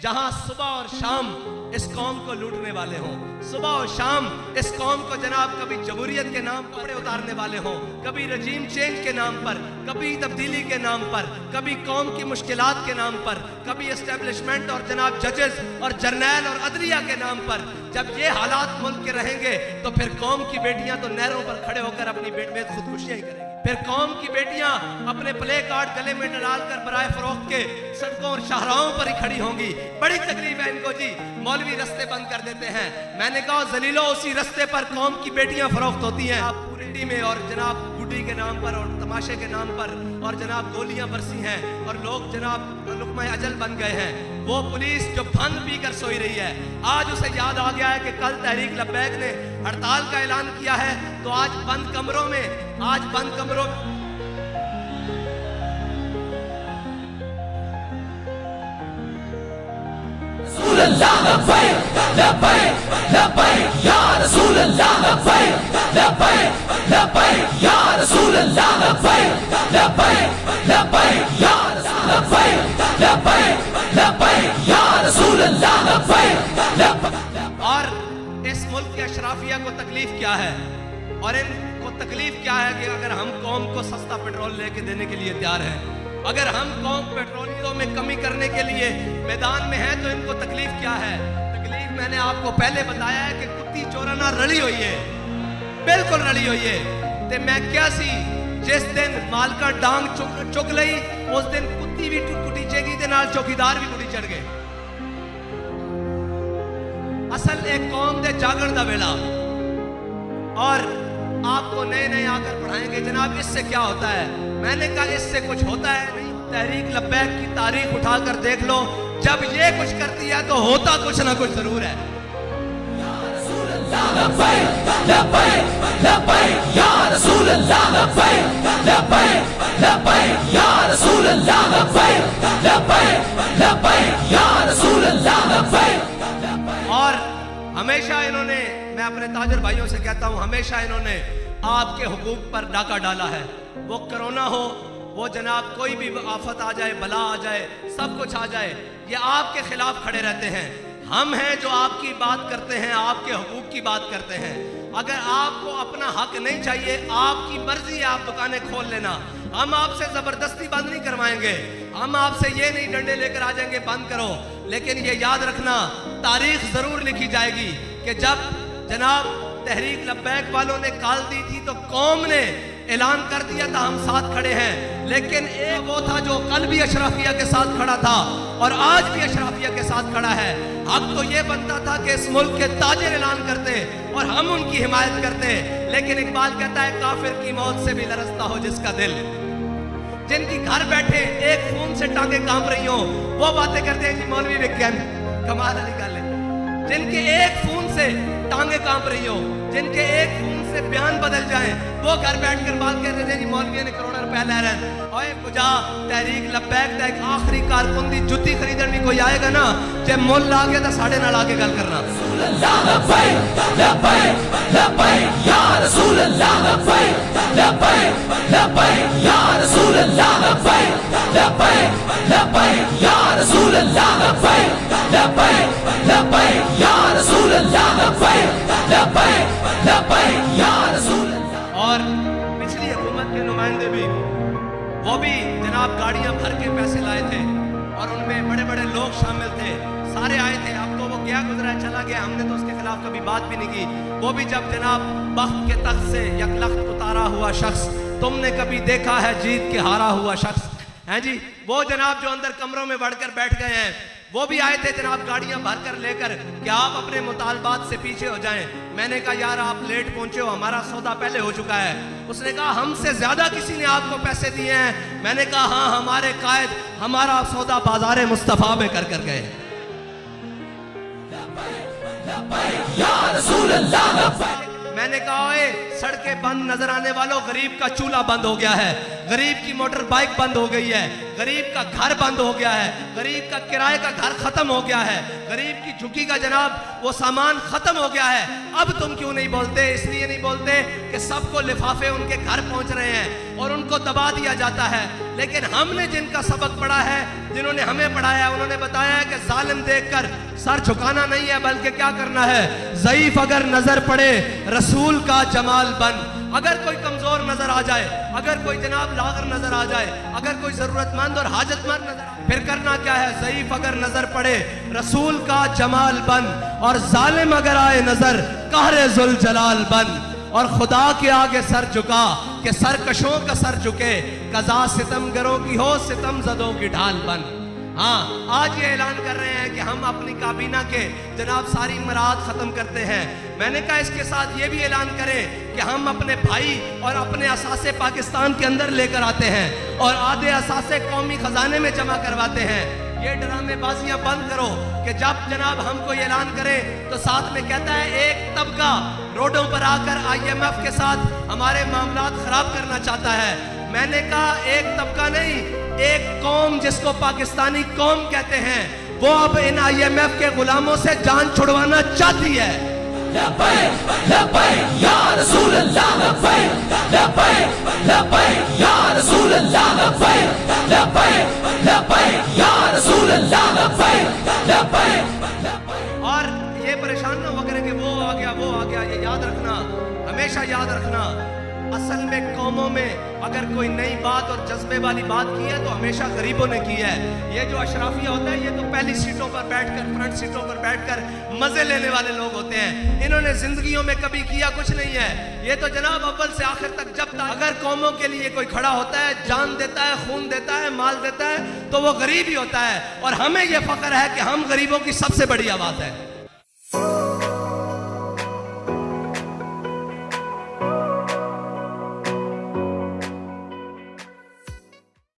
जहां सुबह और शाम इस कौम को लूटने वाले हों, सुबह और शाम इस कौम को जनाब कभी जमहूरियत के नाम कपड़े उतारने वाले हों, कभी रजीम चेंज के नाम पर, कभी तब्दीली के नाम पर, कभी कौम की मुश्किलात के नाम पर, कभी एस्टेब्लिशमेंट और जनाब जजेस और जर्नैल और अदलिया के नाम पर। जब ये हालात मुल्क के रहेंगे तो फिर कौम की बेटियां तो नहरों पर खड़े होकर अपनी बेट खुदकुशियां ही करेंगी। फिर कौम की बेटियां अपने प्ले कार्ड गले में डालकर बराए फरोख्त के सड़कों और शाहराहों पर ही खड़ी होंगी। बड़ी तकलीफ है इनको जी, मौलवी रास्ते बंद कर देते हैं। मैंने कहा जलीलो, उसी रास्ते पर कौम की बेटियां फरोख्त होती हैं। आप पूरी में और जनाब गुड्डी के नाम पर और तमाशे के नाम पर और जनाब गोलियां बरसी हैं और लोग जनाब लुक़्मा अजल बन गए हैं। वो पुलिस जो भंग पीकर सोई रही है, आज उसे याद आ गया है कि कल तहरीक लब्बैक ने हड़ताल का ऐलान किया है, तो आज बंद कमरों और इस मुल्क के अशराफिया को तकलीफ क्या है और इनको तकलीफ क्या है कि अगर हम कौम को सस्ता पेट्रोल लेके देने के लिए तैयार हैं, अगर हम कौम पेट्रोलियों में कमी करने के लिए मैदान में है, तो इनको तकलीफ क्या है। तकलीफ मैंने आपको पहले बताया है कि कुत्ती चोराना रली हुई है, बिल्कुल रली हुई है। ते मैं क्या सी जिस दिन मालका डांग चुक लई, उस दिन कुत्ती भी कुटीचेगी ते नाल चौकीदार भी कुटी चढ़ गए। असल एक कौम दे जागण दा वेला, और आपको नए नए आकर पढ़ाएंगे जनाब इससे क्या होता है। मैंने कहा इससे कुछ होता है नहीं। तहरीक लब्बैक की तारीख उठाकर देख लो, जब ये कुछ करती है तो होता कुछ ना कुछ जरूर है। और हमेशा इन्होंने, मैं अपने ताजर भाइयों से कहता हूं, हमेशा इन्होंने आपके हुकूक पर डाका डाला है। वो कोरोना हो, वो जनाब कोई भी आफत आ जाए, बला आ जाए, सब कुछ आ जाए, ये आपके खिलाफ खड़े रहते हैं। हम हैं जो आपकी बात करते हैं, आपके हुकूक की बात करते हैं। अगर आपको अपना हक नहीं चाहिए, आपकी मर्जी है, आप दुकानें खोल लेना, हम आपसे जबरदस्ती बंद नहीं करवाएंगे। हम आपसे ये नहीं डंडे लेकर आ जाएंगे बंद करो। लेकिन ये याद रखना, तारीख जरूर लिखी जाएगी कि जब जनाब तहरीक लब्बैक वालों ने कॉल दी थी तो कौम ने ऐलान कर दिया था हम साथ खड़े हैं। लेकिन एक वो था जो कल भी अशराफिया के साथ खड़ा था और आज भी अशराफिया के साथ खड़ा है। हक तो ये बनता था कि इस मुल्क के ताजिर ऐलान करते और हम उनकी हिमायत करते। लेकिन इकबाल कहता है काफिर की मौत से भी लरजता हो जिसका दिल। जिनकी घर बैठे एक फोन से टांगे कांप रही हो, वो बातें करते हैं कि मौलवी विज्ञान कमाल वाली गल है। जिनके एक फोन से टांगे कांप रही हो, जिनके एक फोन से बयान बदल जाए, वो घर बैठकर बात कर रहे हैं जी मौलवी ने करोड़ों रुपया ले रहे हैं। ओए बुझा, तहरीक लब्बैक दा एक आखिरी कारकुन दी जुत्ती खरीदन भी कोई आएगा ना, जे मुल आ गया तो साढ़े नाल आके गल करना। और पिछली हुकूमत के नुमाइंदे भी, वो भी जनाब गाड़ियां भर के पैसे लाए थे और उनमें बड़े बड़े लोग शामिल थे, सारे आए थे। अब तो वो गया गुजरा चला गया, हमने तो उसके खिलाफ कभी बात भी नहीं की। वो भी जब जनाब बख्त के तख्त से यकलख्त उतारा हुआ शख्स, तुमने कभी देखा है जीत के हारा हुआ शख्स, हैं जी, वो जनाब जो अंदर कमरों में बढ़कर बैठ गए हैं, वो भी आए थे जनाब गाड़ियां भरकर लेकर कि आप अपने मुतालबात से पीछे हो जाएं। मैंने कहा यार आप लेट पहुंचे हो, हमारा सौदा पहले हो चुका है। उसने कहा हमसे ज्यादा किसी ने आपको पैसे दिए हैं। मैंने कहा हाँ, हमारे कायद हमारा सौदा बाजार मुस्तफा में कर कर गए। मैंने कहा सड़कें बंद नजर आने वालों, गरीब का चूल्हा बंद हो गया है। गरीब की मोटर बाइक बंद हो गई है, गरीब का घर बंद हो गया है, गरीब का किराए का घर खत्म हो गया है, गरीब की झुकी का जनाब वो सामान खत्म हो गया है। अब तुम क्यों नहीं बोलते? इसलिए नहीं बोलते कि सबको लिफाफे उनके घर पहुंच रहे हैं और उनको दबा दिया जाता है। लेकिन हमने जिनका सबक पढ़ा है, जिन्होंने हमें पढ़ाया, उन्होंने बताया है कि जालिम देखकर सर झुकाना नहीं है, बल्कि क्या करना है, ज़ईफ अगर नजर पड़े रसूल का जमाल बन। अगर कोई कमजोर नजर आ जाए, अगर कोई जनाब लागर नजर आ जाए, अगर कोई जरूरतमंद और हाजतमंद नजर आ जाए, फिर करना क्या है, ज़ईफ अगर नजर पड़े रसूल का जमाल बन, और जालिम अगर आए नजर कहरे जुल जलाल बन। और खुदा के आगे सर झुका कि सरकशों का सर झुके, कज़ा सितमगरों की हो सितम ज़दों की ढाल बन। हाँ, आज ये ऐलान कर रहे हैं कि हम अपनी काबीना के जनाब सारी मराद ख़त्म करते हैं। मैंने कहा इसके साथ ये भी ऐलान करें कि हम अपने भाई और अपने असासे पाकिस्तान के अंदर लेकर आते हैं और आधे असासे कौमी खजाने में जमा करवाते हैं। ये ड्रामेबाजियां बंद करो कि जब जनाब हम कोई ऐलान करें तो साथ में कहता है एक तबका रोडों पर आकर IMF के साथ हमारे मामलात खराब करना चाहता है। मैंने कहा एक तबका नहीं, एक कौम जिसको पाकिस्तानी कौम कहते हैं, वो अब इन IMF के गुलामों से जान छुड़वाना चाहती है। लब्बैक लब्बैक या रसूल अल्लाह, लब्बैक लब्बैक लब्बैक या रसूल अल्लाह, लब्बैक लब्बैक लब्बैक या रसूल अल्लाह, लब्बैक लब्बैक। और ये परेशान ना हो करें कि वो आ गया, ये याद रखना, हमेशा याद रखना, असल में कौमों में अगर कोई नई बात और जज्बे वाली बात की है तो हमेशा गरीबों ने की है। ये जो अशराफिया होता है, ये तो पहली सीटों पर बैठकर, फ्रंट सीटों पर बैठकर मजे लेने वाले लोग होते हैं। इन्होंने जिंदगियों में कभी किया कुछ नहीं है। ये तो जनाब अव्वल से आखिर तक जब तक अगर कौमों के लिए कोई खड़ा होता है, जान देता है, खून देता है, माल देता है, तो वो गरीब ही होता है। और हमें यह फख्र है कि हम गरीबों की सबसे बड़ी आवाज है।